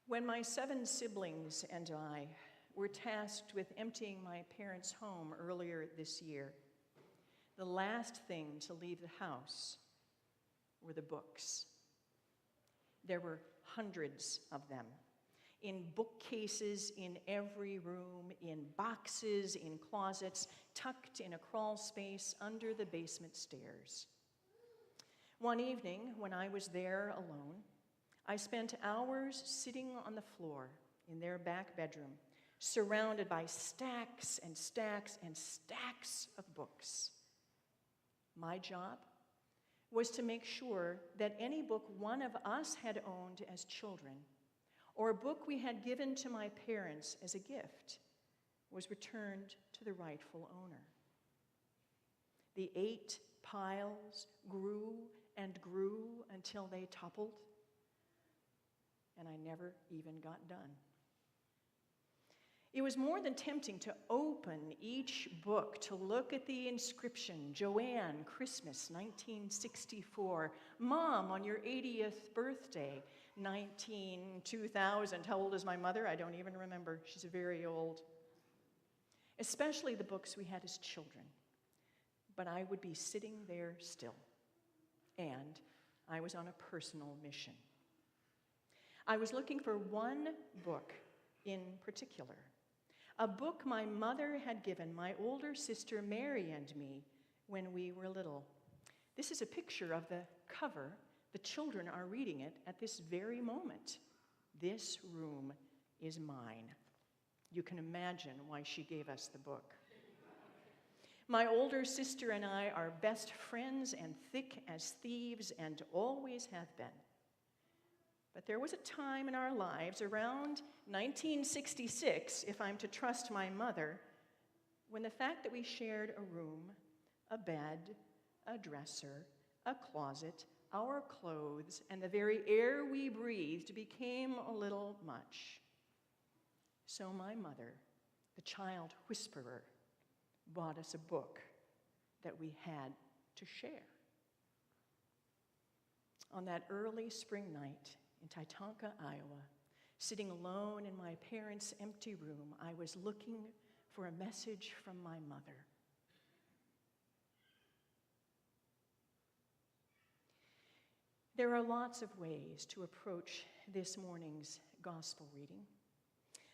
When my 7 siblings and I were tasked with emptying my parents' home earlier this year, the last thing to leave the house were the books. There were hundreds of them, in bookcases in every room, in boxes, in closets, tucked in a crawl space under the basement stairs. One evening, when I was there alone, I spent hours sitting on the floor in their back bedroom, surrounded by stacks and stacks and stacks of books. My job was to make sure that any book one of us had owned as children, or a book we had given to my parents as a gift, was returned to the rightful owner. The 8 piles grew and grew until they toppled, and I never even got done. It was more than tempting to open each book to look at the inscription, JoAnn, Christmas, 1964. Mom, on your 80th birthday, 2000. How old is my mother? I don't even remember. She's very old. Especially the books we had as children. But I would be sitting there still. And I was on a personal mission. I was looking for one book in particular. A book my mother had given my older sister Mary and me when we were little. This is a picture of the cover. The children are reading it at this very moment. This room is mine. You can imagine why she gave us the book. My older sister and I are best friends and thick as thieves and always have been. But there was a time in our lives, around 1966, if I'm to trust my mother, when the fact that we shared a room, a bed, a dresser, a closet, our clothes, and the very air we breathed became a little much. So my mother, the child whisperer, bought us a book that we had to share. On that early spring night in Titonka, Iowa, sitting alone in my parents' empty room, I was looking for a message from my mother. There are lots of ways to approach this morning's gospel reading.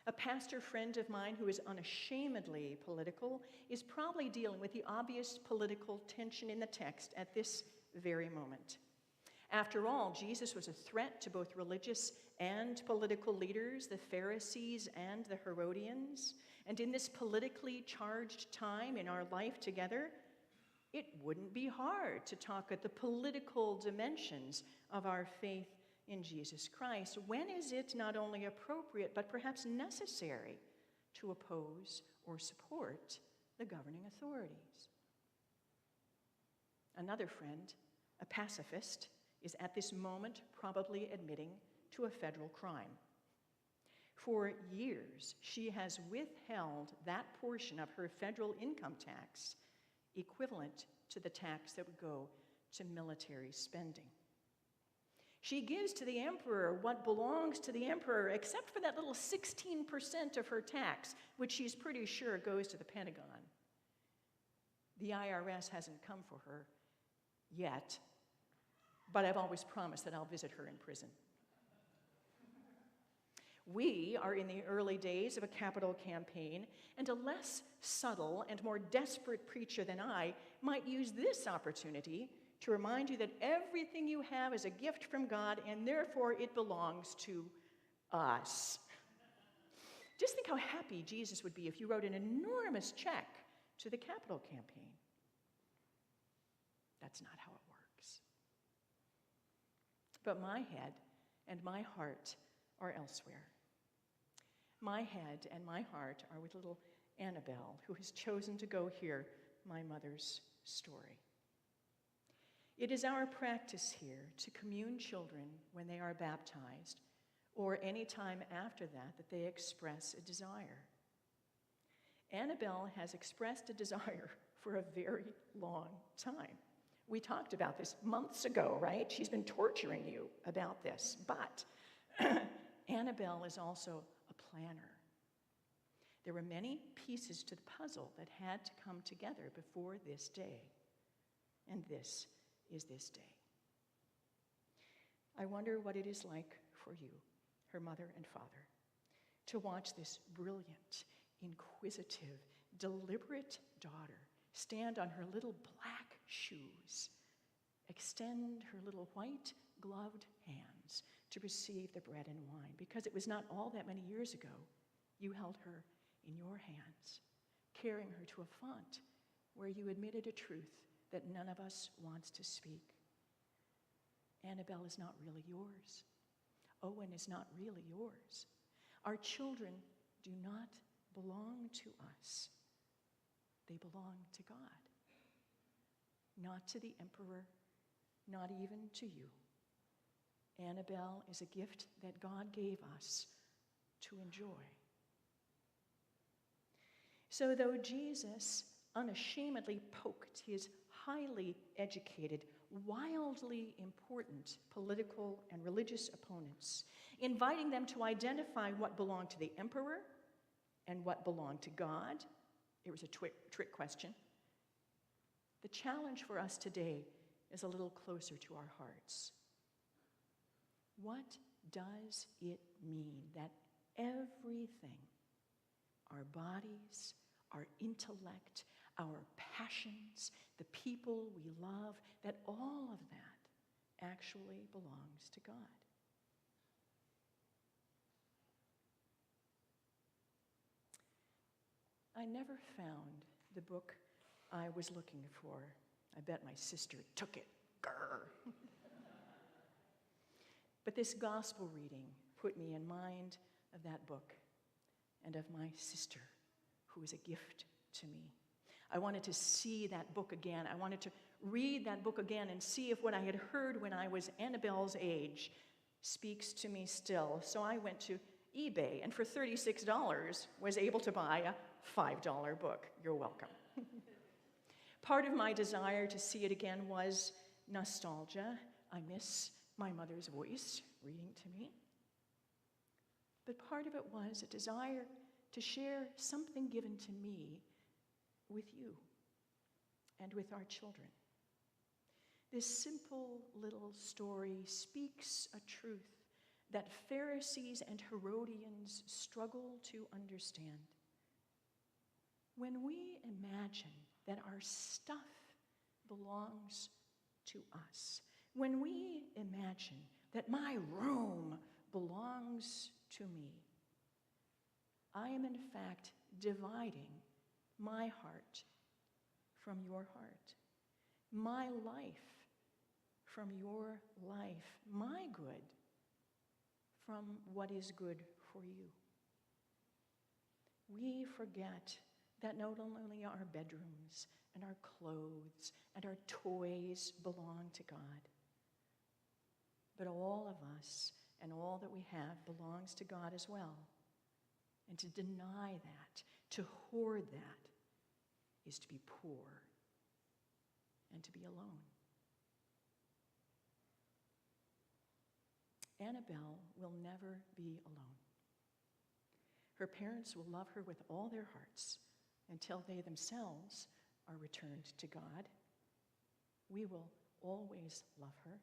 A pastor friend of mine who is unashamedly political is probably dealing with the obvious political tension in the text at this very moment. After all, Jesus was a threat to both religious and political leaders, the Pharisees and the Herodians. And in this politically charged time in our life together, it wouldn't be hard to talk at the political dimensions of our faith in Jesus Christ. When is it not only appropriate, but perhaps necessary to oppose or support the governing authorities? Another friend, a pacifist, is at this moment probably admitting to a federal crime. For years, she has withheld that portion of her federal income tax equivalent to the tax that would go to military spending. She gives to the emperor what belongs to the emperor, except for that little 16% of her tax, which she's pretty sure goes to the Pentagon. The IRS hasn't come for her yet, but I've always promised that I'll visit her in prison. We are in the early days of a capital campaign, and a less subtle and more desperate preacher than I might use this opportunity to remind you that everything you have is a gift from God, and therefore it belongs to us. Just think how happy Jesus would be if you wrote an enormous check to the capital campaign. That's not how it works. But my head and my heart are elsewhere. My head and my heart are with little Annabelle, who has chosen to go hear my mother's story. It is our practice here to commune children when they are baptized, or any time after that they express a desire. Annabelle has expressed a desire for a very long time. We talked about this months ago, right? She's been torturing you about this. But Annabelle is also a planner. There were many pieces to the puzzle that had to come together before this day. And this is this day. I wonder what it is like for you, her mother and father, to watch this brilliant, inquisitive, deliberate daughter stand on her little black shoes, extend her little white gloved hands to receive the bread and wine, because it was not all that many years ago you held her in your hands, carrying her to a font where you admitted a truth that none of us wants to speak. Annabelle is not really yours. Owen is not really yours. Our children do not belong to us. They belong to God. Not to the emperor, not even to you. Annabelle is a gift that God gave us to enjoy. So though Jesus unashamedly poked his highly educated, wildly important political and religious opponents, inviting them to identify what belonged to the emperor and what belonged to God, it was a trick question. The challenge for us today is a little closer to our hearts. What does it mean that everything, our bodies, our intellect, our passions, the people we love, that all of that actually belongs to God? I never found the book I was looking for. I bet my sister took it. Grr. But this gospel reading put me in mind of that book and of my sister, who is a gift to me. I wanted to see that book again. I wanted to read that book again and see if what I had heard when I was Annabelle's age speaks to me still. So I went to eBay and for $36 was able to buy a $5 book. You're welcome. Part of my desire to see it again was nostalgia. I miss my mother's voice reading to me. But part of it was a desire to share something given to me with you and with our children. This simple little story speaks a truth that Pharisees and Herodians struggle to understand. When we imagine that our stuff belongs to us, when we imagine that my room belongs to me, I am in fact dividing my heart from your heart, my life from your life, my good from what is good for you. We forget that not only our bedrooms and our clothes and our toys belong to God, but all of us and all that we have belongs to God as well. And to deny that, to hoard that, is to be poor and to be alone. Annabelle will never be alone. Her parents will love her with all their hearts until they themselves are returned to God. We will always love her.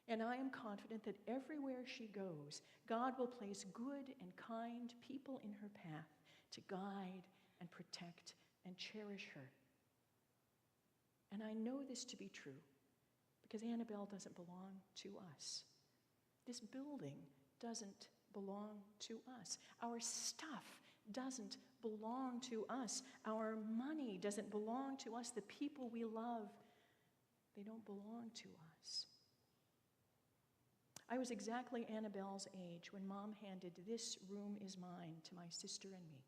And I am confident that everywhere she goes, God will place good and kind people in her path to guide and protect and cherish her. And I know this to be true because Annabelle doesn't belong to us. This building doesn't belong to us. Our stuff doesn't belong to us. Our money doesn't belong to us. The people we love, they don't belong to us. I was exactly Annabelle's age when Mom handed "This room is mine" to my sister and me.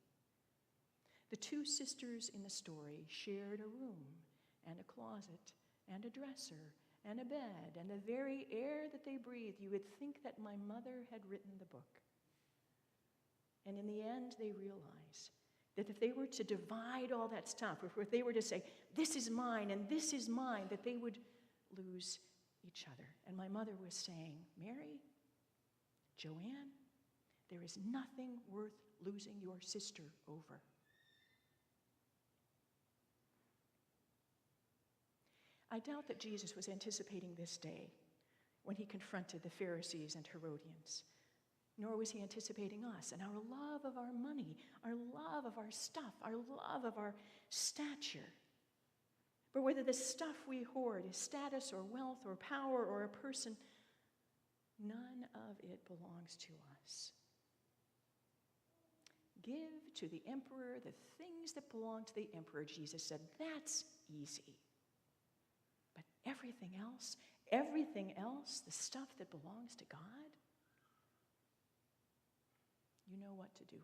The two sisters in the story shared a room and a closet and a dresser and a bed and the very air that they breathed. You would think that my mother had written the book. And in the end, they realized that if they were to divide all that stuff, if they were to say, "This is mine and this is mine," that they would lose each other. And my mother was saying, "Mary, JoAnn, There is nothing worth losing your sister over. I doubt that Jesus was anticipating this day when he confronted the Pharisees and Herodians, nor was he anticipating us and our love of our money, our love of our stuff, our love of our stature. But whether the stuff we hoard is status or wealth or power or a person, none of it belongs to us. Give to the emperor the things that belong to the emperor, Jesus said. That's easy. But everything else, the stuff that belongs to God, you know what to do.